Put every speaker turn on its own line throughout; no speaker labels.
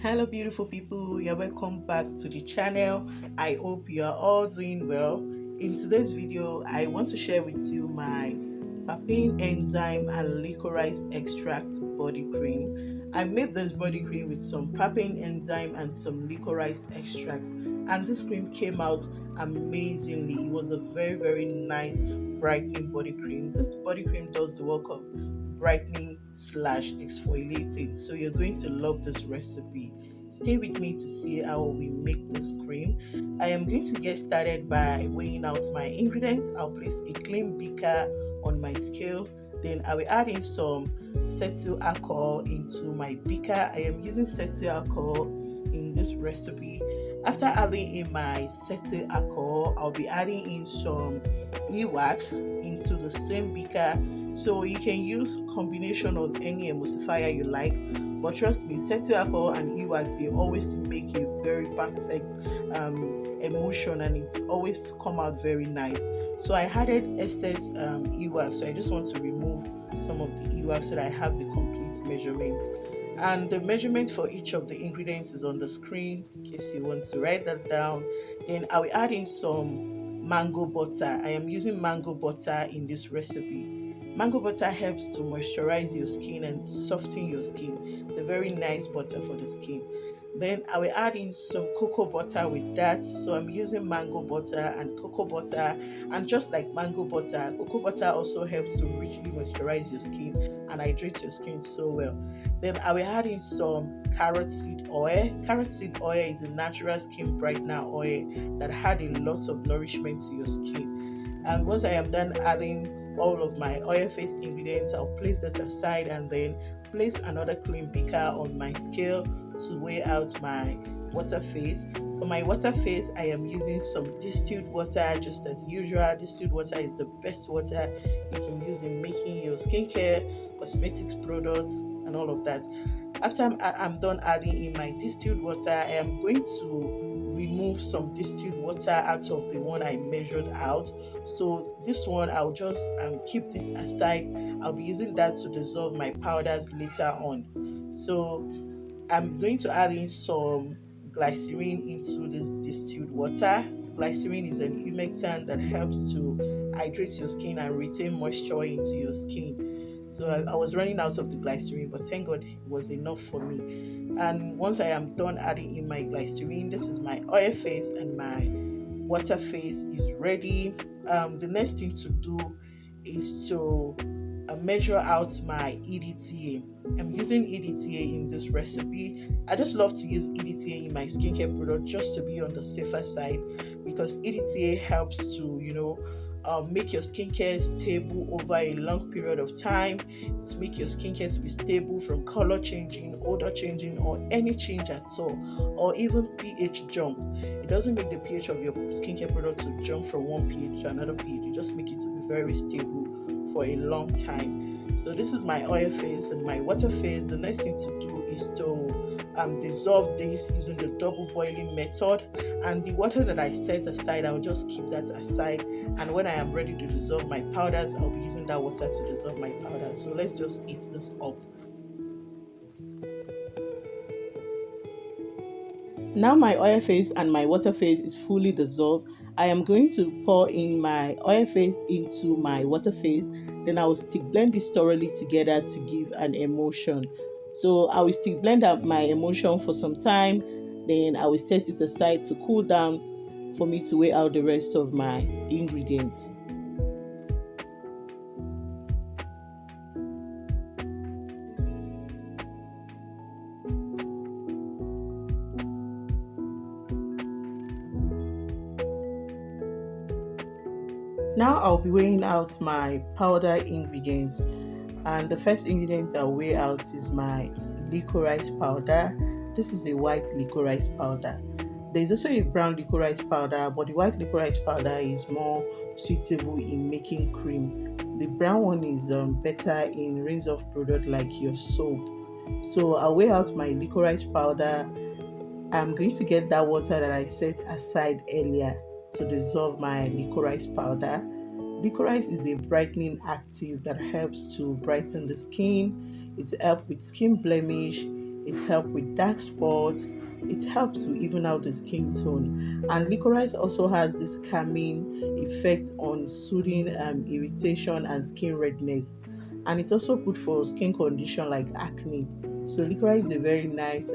Hello beautiful people, you're welcome back to the channel. I hope you are all doing well. In today's video I want to share with you my papain enzyme and licorice extract body cream. I made this body cream with some papain enzyme and some licorice extract, and this cream came out amazingly. It was a very nice brightening body cream. This body cream does the work of brightening slash exfoliating, so you're going to love this recipe. Stay with me to see how we make this cream. I am going to get started by weighing out my ingredients. I'll place a clean beaker on my scale, then I will add in some cetyl alcohol into my beaker. I am using cetyl alcohol in this recipe. After adding in my cetyl alcohol, I'll be adding in some e-wax into the same beaker. So you can use combination of any emulsifier you like, but trust me, cetyl alcohol and e-wax, they always make a very perfect emulsion, and it always come out very nice. So I added excess e-wax, so I just want to remove some of the e-wax so that I have the complete measurement. And the measurement for each of the ingredients is on the screen in case you want to write that down. Then I will add in some mango butter. I am using mango butter in this recipe. Mango butter helps to moisturize your skin and soften your skin. It's a very nice butter for the skin. Then I will add in some cocoa butter with that. So I'm using mango butter and cocoa butter. And just like mango butter, cocoa butter also helps to richly moisturize your skin and hydrate your skin so well. Then I will add in some carrot seed oil. Carrot seed oil is a natural skin brightener oil that had a lot of nourishment to your skin. And once I am done adding all of my oil phase ingredients, I'll place that aside and then place another clean beaker on my scale to weigh out my water phase. For my water phase, I am using some distilled water, just as usual. Distilled water is the best water you can use in making your skincare, cosmetics products, and all of that. After I'm done adding in my distilled water, I am going to remove some distilled water out of the one I measured out. So this one, I'll just keep this aside. I'll be using that to dissolve my powders later on. So I'm going to add in some glycerin into this distilled water. Glycerin is an humectant that helps to hydrate your skin and retain moisture into your skin. So I was running out of the glycerin, but thank God it was enough for me. And once I am done adding in my glycerin, this is my oil phase and my water phase is ready. The next thing to do is to measure out my EDTA. I'm using EDTA in this recipe. I just love to use EDTA in my skincare product just to be on the safer side, because EDTA helps to, make your skincare stable over a long period of time. It's make your skincare to be stable from color changing, odor changing, or any change at all, or even pH jump. It doesn't make the pH of your skincare product to jump from one pH to another pH. It just make it to be very stable for a long time. So this is my oil phase and my water phase. The next thing to do is to dissolve this using the double boiling method, and the water that I set aside, I'll just keep that aside, and when I am ready to dissolve my powders, I'll be using that water to dissolve my powders. So let's just eat this up. Now my oil phase and my water phase is fully dissolved. I am going to pour in my oil phase into my water phase. Then I will stick blend this thoroughly together to give an emulsion. So I will stick blend up my emulsion for some time. Then I will set it aside to cool down for me to weigh out the rest of my ingredients. Now I'll be weighing out my powder ingredients, and the first ingredient I'll weigh out is my licorice powder. This is a white licorice powder. There's also a brown licorice powder, but the white licorice powder is more suitable in making cream. The brown one is better in rinse-off product like your soap. So I'll weigh out my licorice powder. I'm going to get that water that I set aside earlier to dissolve my licorice powder. Licorice is a brightening active that helps to brighten the skin. It helps with skin blemish. it helps with dark spots, it helps to even out the skin tone. And licorice also has this calming effect on soothing irritation and skin redness. And it's also good for skin condition like acne. So licorice is a very nice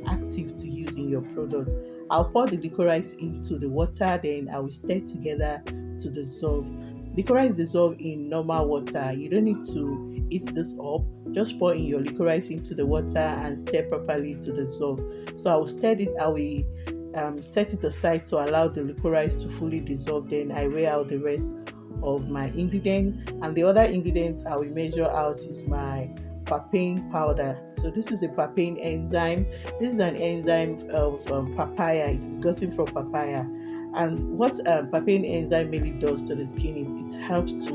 active to use in your product. I'll pour the licorice into the water, then I will stir together to dissolve. Licorice dissolve in normal water. You don't need to heat this up. Just pour in your licorice into the water and stir properly to dissolve. So I will stir it. I will set it aside to allow the licorice to fully dissolve. Then I weigh out the rest of my ingredients, and the other ingredients I will measure out is my papain powder. So this is a papain enzyme. This is an enzyme of papaya. It is gotten from papaya. And what papain enzyme mainly does to the skin is it helps to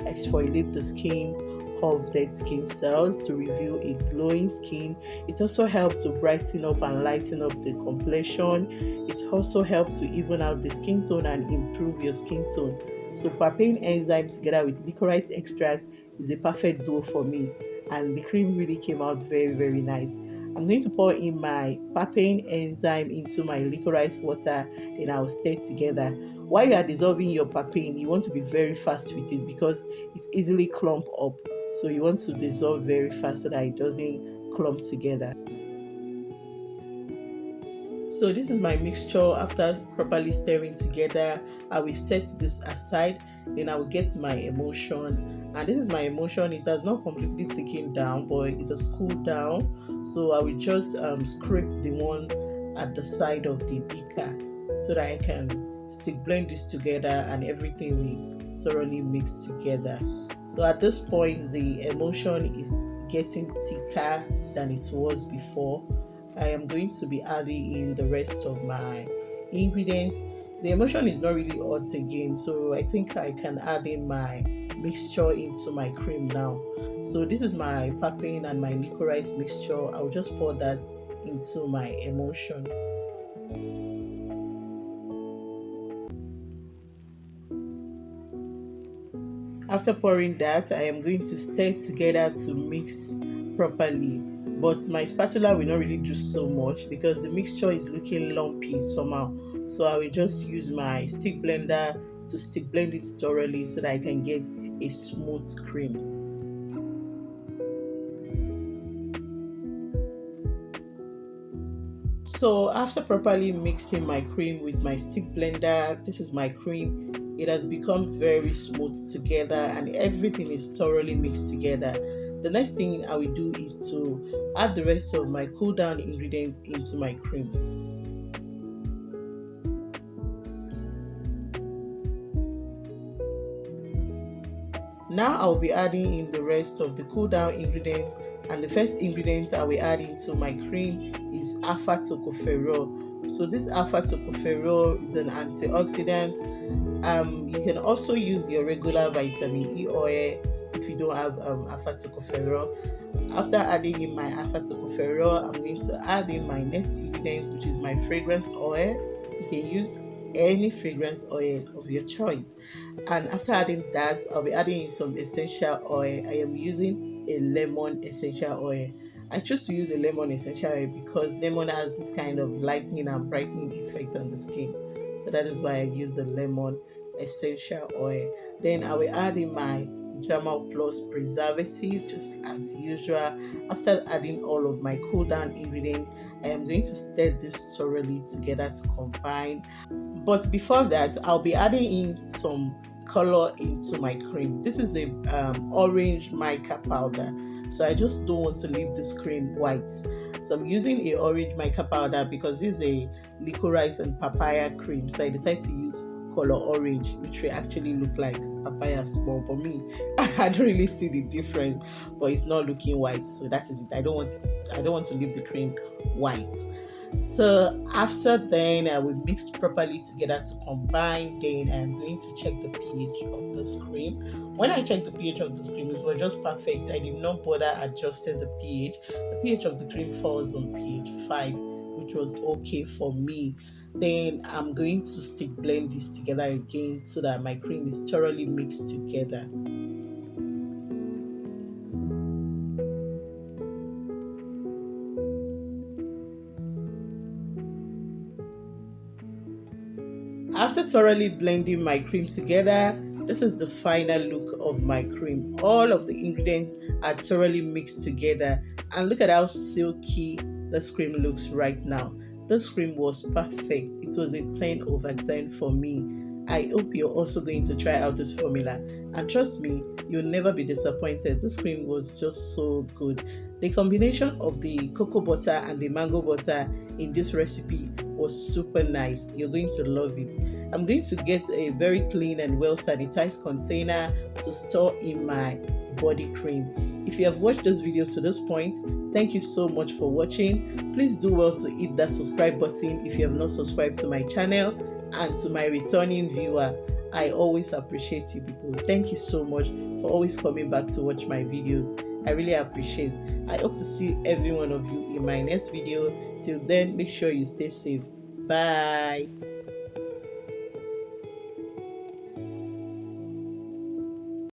exfoliate the skin of dead skin cells to reveal a glowing skin. It also helps to brighten up and lighten up the complexion. It also helps to even out the skin tone and improve your skin tone. So papain enzyme together with licorice extract is a perfect duo for me, and the cream really came out very, very nice. I'm going to pour in my papain enzyme into my licorice water, then I'll stir together. While you are dissolving your papain, you want to be very fast with it because it's easily clump up. So you want to dissolve very fast so that it doesn't clump together. So this is my mixture. After properly stirring together, I will set this aside. Then I will get my emulsion, and this is my emulsion. It has not completely thickened down, but it has cooled down. So I will just scrape the one at the side of the beaker so that I can stick blend this together and everything will thoroughly mix together. So at this point, the emulsion is getting thicker than it was before. I am going to be adding in the rest of my ingredients. The emulsion is not really hot again, so I think I can add in my mixture into my cream now. So this is my papain and my licorice mixture. I'll just pour that into my emulsion. After pouring that, I am going to stir together to mix properly. But my spatula will not really do so much because the mixture is looking lumpy somehow. So I will just use my stick blender to stick blend it thoroughly so that I can get a smooth cream. So after properly mixing my cream with my stick blender, this is my cream. It has become very smooth together and everything is thoroughly mixed together. The next thing I will do is to add the rest of my cool down ingredients into my cream. Now I'll be adding in the rest of the cool down ingredients, and the first ingredients I will add into my cream is alpha tocopherol. So this alpha tocopherol is an antioxidant. You can also use your regular vitamin E oil if you don't have alpha tocopherol. After adding in my alpha tocopherol, I'm going to add in my next ingredient, which is my fragrance oil. You can use any fragrance oil of your choice. And after adding that, I'll be adding in some essential oil. I am using a lemon essential oil. I choose to use a lemon essential oil because lemon has this kind of lightening and brightening effect on the skin. So that is why I use the lemon essential oil. Then I will add in my Dermal Plus preservative just as usual. After adding all of my cool down ingredients, I am going to stir this thoroughly together to combine. But before that, I'll be adding in some color into my cream. This is a orange mica powder. So I just don't want to leave this cream white. So I'm using a orange mica powder because this is a licorice and papaya cream. So I decided to use color orange, which will actually look like papaya small. For me, I don't really see the difference, but it's not looking white. So that is it. I don't want to leave the cream white. So after then I will mix properly together to combine. Then I'm going to check the pH of this cream. When I checked the pH of this cream, it was just perfect. I did not bother adjusting the pH. The pH of the cream falls on pH 5, which was okay for me. Then I'm going to stick blend this together again so that my cream is thoroughly mixed together. After thoroughly blending my cream together, this is the final look of my cream. All of the ingredients are thoroughly mixed together, and look at how silky this cream looks right now. This cream was perfect. It was a 10 over 10 for me. I hope you're also going to try out this formula, and trust me, you'll never be disappointed. This cream was just so good. The combination of the cocoa butter and the mango butter in this recipe was super nice. You're going to love it. I'm going to get a very clean and well sanitized container to store in my body cream. If you have watched this video to this point, thank you so much for watching. Please do well to hit that subscribe button if you have not subscribed to my channel, and to my returning viewer, I always appreciate you people. Thank you so much for always coming back to watch my videos. I really appreciate. I hope to see every one of you in my next video. Till then, make sure you stay safe. Bye.